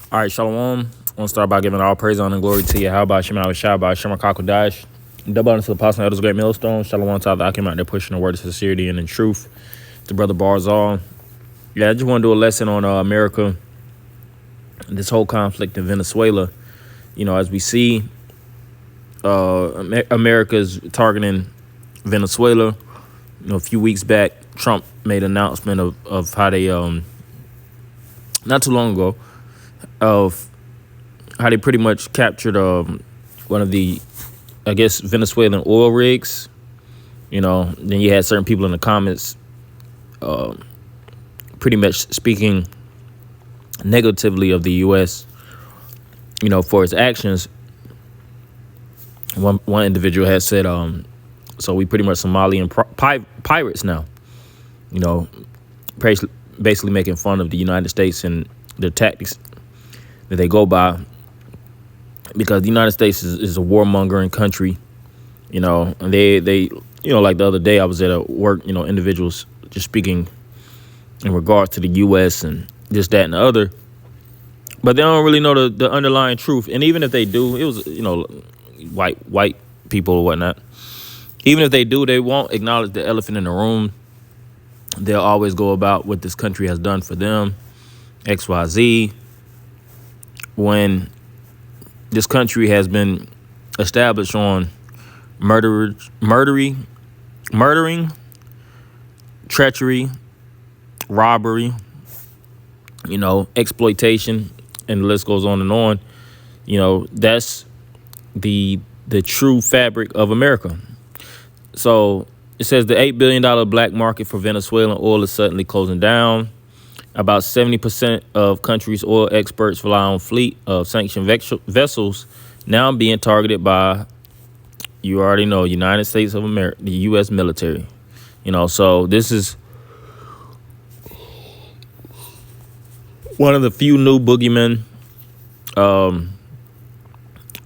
All right, Shalom. I want to start by giving all praise, honor, and glory to you. How about Shema Shabbat, Shema Kakodash? Double honor to the apostle and elders, great millstone. Shalom to all that came out there pushing the word of sincerity and in truth. To Brother Barzal. Yeah, I just want to do a lesson on America, this whole conflict in Venezuela. You know, as we see, America's targeting Venezuela. You know, a few weeks back, Trump made an announcement of how they, not too long ago, of how they pretty much captured one of the, I guess, Venezuelan oil rigs. You know, then you had certain people in the comments pretty much speaking negatively of the U.S., you know, for its actions. One individual had said, so we pretty much Somalian pirates now, you know, basically making fun of the United States and their tactics that they go by, because the United States is a warmongering country, you know, and they, you know, like the other day I was at a work, you know, individuals just speaking in regards to the U.S. and this, that, and the other, but they don't really know the underlying truth. And even if they do, it was, you know, white people or whatnot. Even if they do, they won't acknowledge the elephant in the room. They'll always go about what this country has done for them, XYZ, when this country has been established on murdering, treachery, robbery, you know, exploitation, and the list goes on and on. You know, that's the true fabric of America. So it says the $8 billion black market for Venezuelan oil is suddenly closing down. About 70% of country's oil experts rely on fleet of sanctioned vessels now being targeted by, you already know, United States of America, the U.S. military. You know, so this is one of the few new boogeymen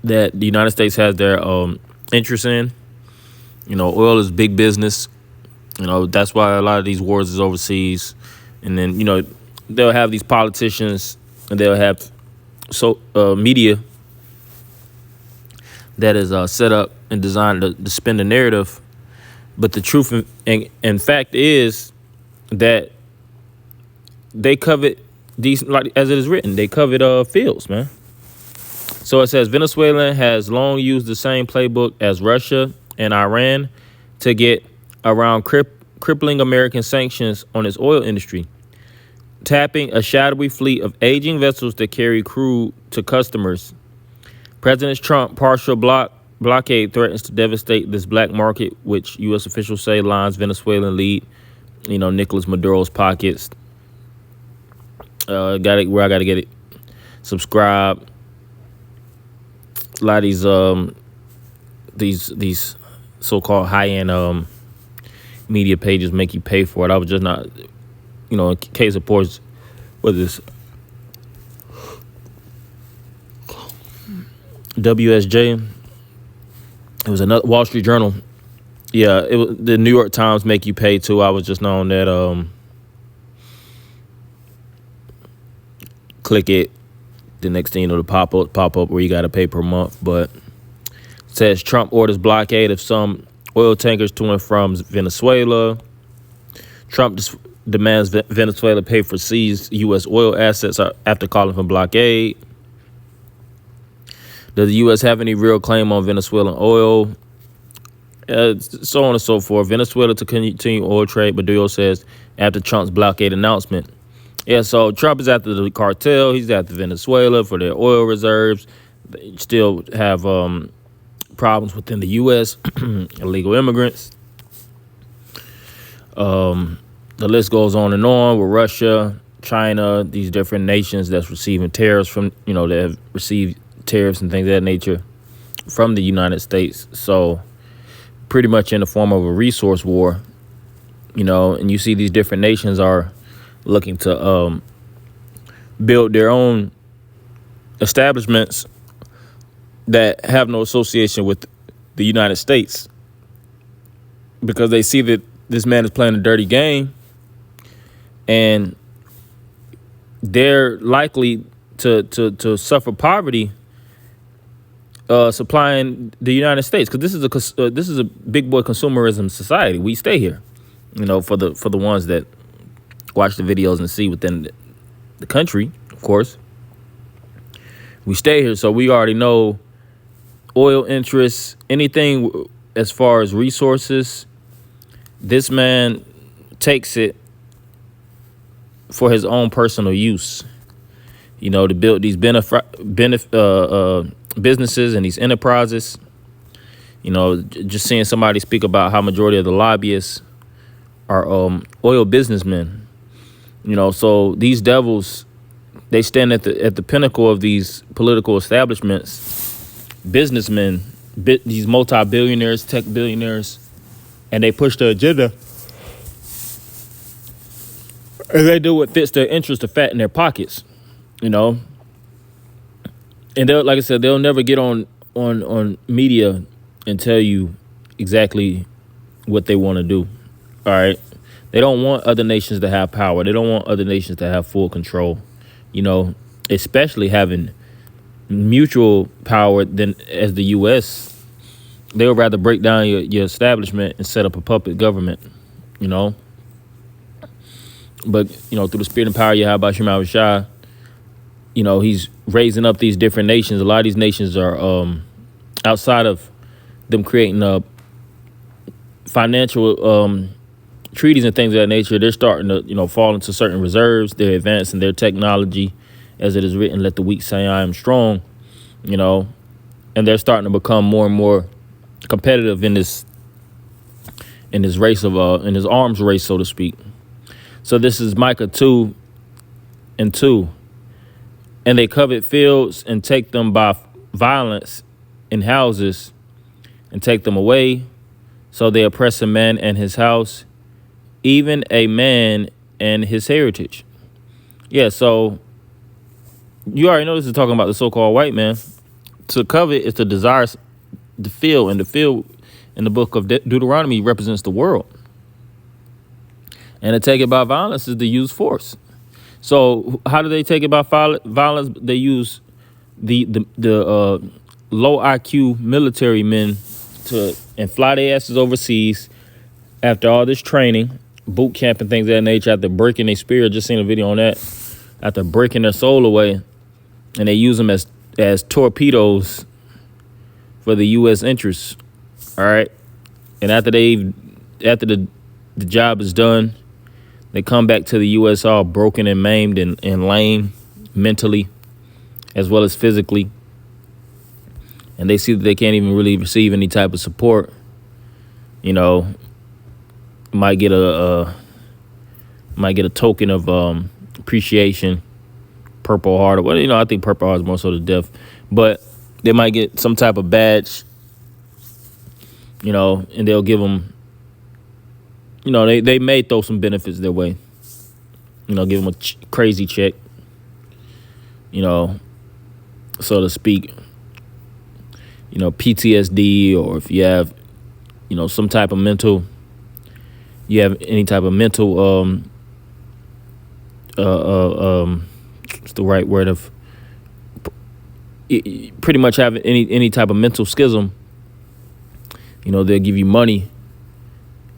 that the United States has their interest in. You know, oil is big business. You know, that's why a lot of these wars is overseas. And then, you know, they'll have these politicians and they'll have media that is set up and designed to spin the narrative. But the truth and fact is that they covet these, like as it is written, they covet fields, man. So it says Venezuela has long used the same playbook as Russia and Iran to get around crippling American sanctions on its oil industry, tapping a shadowy fleet of aging vessels that carry crude to customers. President Trump's partial blockade threatens to devastate this black market, which U.S. officials say lines Venezuelan lead, you know, Nicolas Maduro's pockets. Where I got to get it. Subscribe. A lot of these so-called high-end media pages make you pay for it. I was just not, you know, in case of course, what is this? WSJ. It was another Wall Street Journal. Yeah, it was the New York Times make you pay too. I was just knowing that click it. The next thing you know, the pop up where you got to pay per month. But it says Trump orders blockade of some oil tankers to and from Venezuela. Trump demands Venezuela pay for seized U.S. oil assets after calling for blockade. Does the U.S. have any real claim on Venezuelan oil? So on and so forth. Venezuela to continue oil trade, Maduro says after Trump's blockade announcement. Yeah, so Trump is after the cartel. He's after Venezuela for their oil reserves. They still have problems within the U.S., illegal immigrants. The list goes on and on with Russia, China, these different nations that's receiving tariffs from, you know, that have received tariffs and things of that nature from the United States. So pretty much in the form of a resource war, you know, and you see these different nations are looking to build their own establishments that have no association with the United States, because they see that this man is playing a dirty game, and they're likely to suffer poverty, supplying the United States, because this is a big boy consumerism society. We stay here, for the ones that watch the videos and see within the country, of course. We stay here, so we already know oil interests, anything as far as resources. This man takes it for his own personal use, to build these businesses and these enterprises. Just seeing somebody speak about how majority of the lobbyists are oil businessmen. So these devils, they stand at the pinnacle of these political establishments, businessmen, these multi-billionaires, tech billionaires, and they push the agenda. And they do what fits their interest to fatten their pockets, And they'll, like I said, they'll never get on media and tell you exactly what they want to do. All right. They don't want other nations to have power. They don't want other nations to have full control, especially having mutual power than as the U.S. They would rather break down your establishment and set up a puppet government, But, through the spirit and power of Yahweh Shema Shah, he's raising up these different nations. A lot of these nations are outside of them creating financial treaties and things of that nature. They're starting to, fall into certain reserves. They're advancing their technology, as it is written, let the weak say I am strong, and they're starting to become more and more competitive in this race of in this arms race, so to speak. So this is Micah 2:2. And they covet fields and take them by violence in houses and take them away. So they oppress a man and his house, even a man and his heritage. Yeah, so you already know this is talking about the so-called white man. To covet is to desire the field, and the field in the book of Deuteronomy represents the world. And to take it by violence is to use force. So how do they take it by violence? They use the low IQ military men and fly their asses overseas after all this training, boot camp and things of that nature, after breaking their spirit. Just seen a video on that. After breaking their soul away, and they use them as torpedoes for the U.S. interests. All right, and after the job is done, they come back to the U.S. all broken and maimed and lame mentally as well as physically. And they see that they can't even really receive any type of support. Might get a token of appreciation, Purple Heart. Or, I think Purple Heart is more so to death. But they might get some type of badge, and they'll give them, they may throw some benefits their way. Give them a crazy check, so to speak. PTSD, or if you have, some type of mental, any type of mental, what's the right word of, pretty much have any type of mental schism, they'll give you money,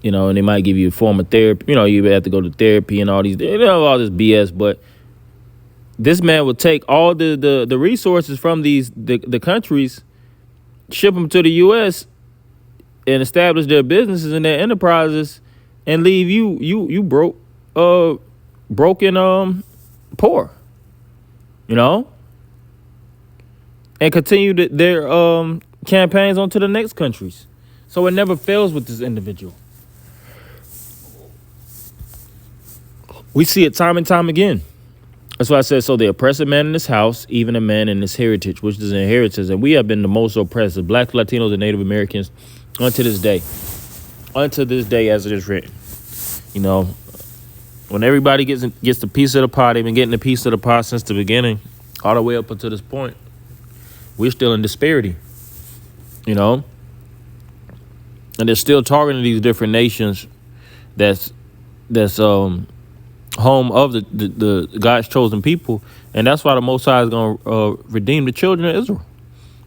and they might give you a form of therapy. You have to go to therapy and all these, all this BS. But this man will take all the resources from the countries, ship them to the U.S. and establish their businesses and their enterprises, and leave you broken, poor, and continue their campaigns onto the next countries. So it never fails with this individual. We see it time and time again. That's why I said, so they oppress a man in his house, even a man in his heritage, which is an inheritance. And we have been the most oppressed of Blacks, Latinos, and Native Americans unto this day. Unto this day, as it is written. When everybody gets a piece of the pie, they've been getting a piece of the pie since the beginning, all the way up until this point. We're still in disparity, and they're still targeting these different nations that's home of the God's chosen people, And that's why the Most High is going to redeem the children of Israel.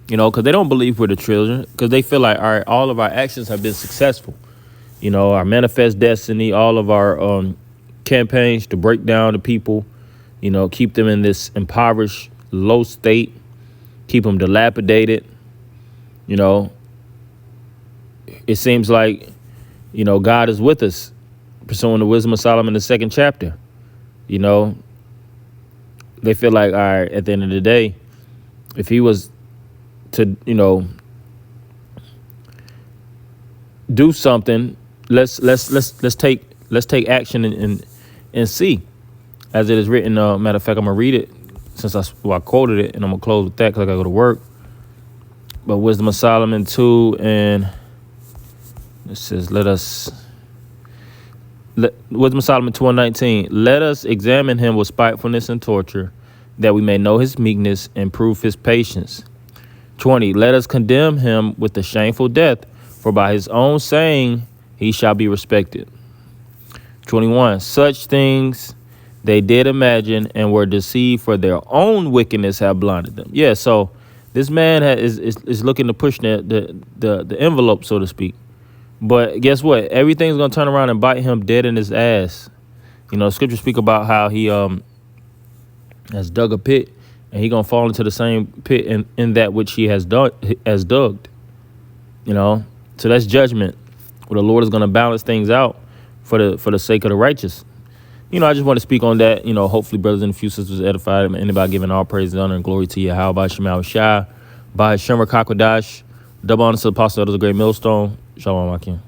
You know, because they don't believe we're the children, because they feel like, all right, all of our actions have been successful. You know, our manifest destiny, all of our campaigns to break down the people, you know, keep them in this impoverished, low state, keep them dilapidated. You know, it seems like, you know, God is with us, pursuing the wisdom of Solomon in the 2nd chapter. You know, they feel like, all right, at the end of the day, if he was to, you know, do something, let's take action and see, as it is written. Matter of fact, I'm gonna read it since I quoted it, and I'm gonna close with that because I gotta go to work. But Wisdom of Solomon 2, and it says, Wisdom of Solomon 2:19. Let us examine him with spitefulness and torture, that we may know his meekness and prove his patience. 20. Let us condemn him with the shameful death, for by his own saying he shall be respected. 21. Such things they did imagine and were deceived, for their own wickedness have blinded them. Yeah, so this man is looking to push the envelope, so to speak. But guess what? Everything's going to turn around and bite him dead in his ass. You know, scriptures speak about how he has dug a pit, and he going to fall into the same pit in that which he has dug. You know, so that's judgment, where the Lord is going to balance things out for the sake of the righteous. You know, I just want to speak on that. You know, hopefully brothers and a few sisters edified, and anybody giving all praise, honor, and glory to Yahweh Shema Shai, by Hashem Rakakwadash. Double honor to the apostle of the great millstone. Shalom, Akim.